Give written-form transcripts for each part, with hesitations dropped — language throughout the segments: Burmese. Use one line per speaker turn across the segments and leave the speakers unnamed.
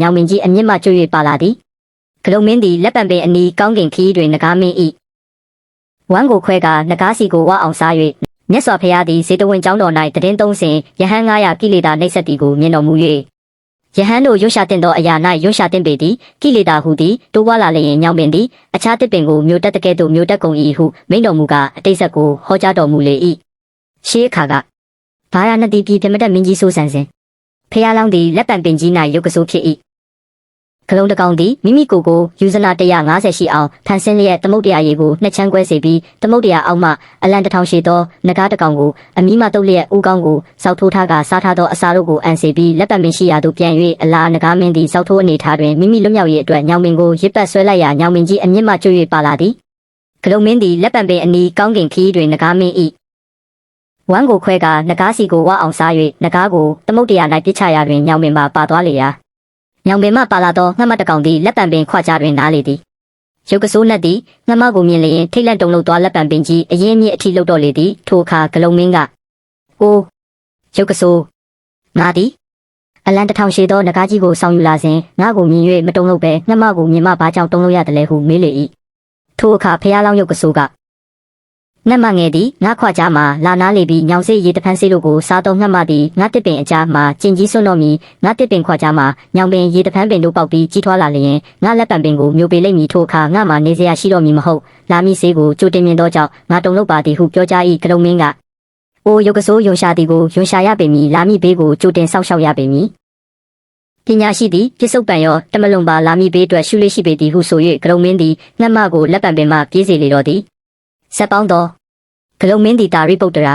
ညောင်မင်းကြီးအမြင့်မှကျွတ်၍ပါလာသည်ဂလုံမင်းသည်လက်ပံပင်အနီးကောင်းကင်ခီးတွင်နဂါမင်း၏ဝမ်းကိုခွဲကနဂါစီကိုဝအောင်စား၍မြတ်စွာဘုရားသည်ဇေတဝန်ကျောင်းတော်၌တည်င်းသုံးစဉ်ယဟန်900ကိလေသာနှိပ်စက်သည်ကိုမြင်တော်မူ၍ယဟန်တို့ရွှရှာတင်သောအရာ၌ရွှရှာတင်ပေသည်ကိလေသာဟုသည်တိုးပွားလာလျင်ညောင်ပင်သည်အခြားတစ်ပင်ကိုမျိုးတက်တကဲ့သို့မျိုးတက်ကုန်၏ဟုမိန့်တော်မူကာအတိတ်ဆက်ကိုဟောကြားတော်မူလေ၏ရှေးအခါကဘာရဏတိပြည်ပြမတက်မင်းကြီးဆိုးဆန်စဉ်ဖះလောင်းသည်လက်ပံပင်ကြီး၌ရုပ်ကဆိုးဖြစ်၏ဂလုံးတကောင်သည်မိမိကိုယ်ယူဇနာ150ရှိအောင်ဖန်ဆင်းလျက်သမုတ်တရားရေကိုနှစ်ချမ်းကွဲစေပြီးသမုတ်တရားအောက်မှအလံတစ်ထောင်ရှိသောနဂါးတကောင်ကိုအမီးမှတုပ်လျက်ဦးကောင်းကိုစောက်ထိုးထားကစားထားသောအစာတို့ကိုအန်စေပြီးလက်ပံပင်ရှိရာသို့ပြန်၍အလားနဂါးမင်းသည်စောက်ထိုးအနေထားတွင်မိမိလွတ်မြောက်ရေးအတွက်ညောင်ပင်ကိုရစ်ပတ်ဆွဲလိုက်ရာညောင်ပင်ကြီးအမြင့်မှကျွတ်၍ပါလာသည်ဂလုံးမင်းသည်လက်ပံပင်အနီးကောင်းကင်ခီးတွင်နဂါးမင်း၏ဝမ်းကိုခွဲကနဂါးစီကိုဝအောင်စား၍နဂါးကိုသမုတ်တရား၌ပြစ်ချရာတွင်ညောင်ပင်မှပါသွားလေရာညောင်ပင်မှပါလာသောငှက်မတကောင်သည်လက်ပံပင်ခွကြားတွင်နားလေသည်ရုပ်ကဆိုးနှက်သည်ငှက်မကိုမြင်လျင်ထိတ်လန့်တုန်လှုပ်သွားလက်ပံပင်ကြီးအရင်မြစ်အထိလှုပ်တော့လေသည်ထိုအခါဂလုံမင်းကအိုးရုပ်ကဆိုးငါသည်အလံတစ်ထောင်ရှိသောနဂါးကြီးကိုဆောင်ယူလာစဉ်ငါကိုမြင်၍မတုန်လှုပ်ပဲငှက်မကိုမြင်မှဘာကြောင့်တုန်လှုပ်ရတယ်လဲဟုမေးလေ၏ထိုအခါဖះလောင်းရုပ်ကဆိုးကငှက်မငယ်သည်ငါခွကြားမှာလာနာလေပြီးညောင်စေးရေတဖန်းစေးတို့ကိုစားတော့ငှက်မသည်ငါတစ်ပင်အကြားမှာကျင်ကြီးစွန့်တော်မီငါတစ်ပင်ခွကြားမှာညောင်ပင်ရေတဖန်းပင်တို့ပေါက်ပြီးကြီးထွားလာလျင်ငါလက်ပံပင်ကိုမျိုးပေလိမ့်မည်ထိုအခါငါမှနေစရာရှိတော်မီမဟုတ်လာမီစေးကိုကြိုတင်မြင်သောကြောင့်ငါတုန်လှုပ်ပါသည်ဟုပြောကြား၏ဂလုံမင်းကအိုးရုပ်ကဆိုးယွန်ရှာသည်ကိုယွန်ရှာရပေမည်လာမီဘေးကိုကြိုတင်ဆောက်ရှောက်ရပေမည်ပညာရှိသည်ပြစ္ဆုတ်ပံရောတမလုံပါလာမီဘေးအတွက်ရှုလေးရှိပေသည်ဟုဆို၍ဂလုံမင်းသည်ငှက်မကိုလက်ပံပင်မှပြေးစေလေတော်သည်ဆက်ပေါင်းသောဂလုံမင်းသည်တာရိပုတ္တရာ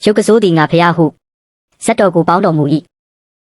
ရုပ်ကဆိုးသည်ငါဖះဟုဇက်တော်ကိုပေါင်းတော်မူ၏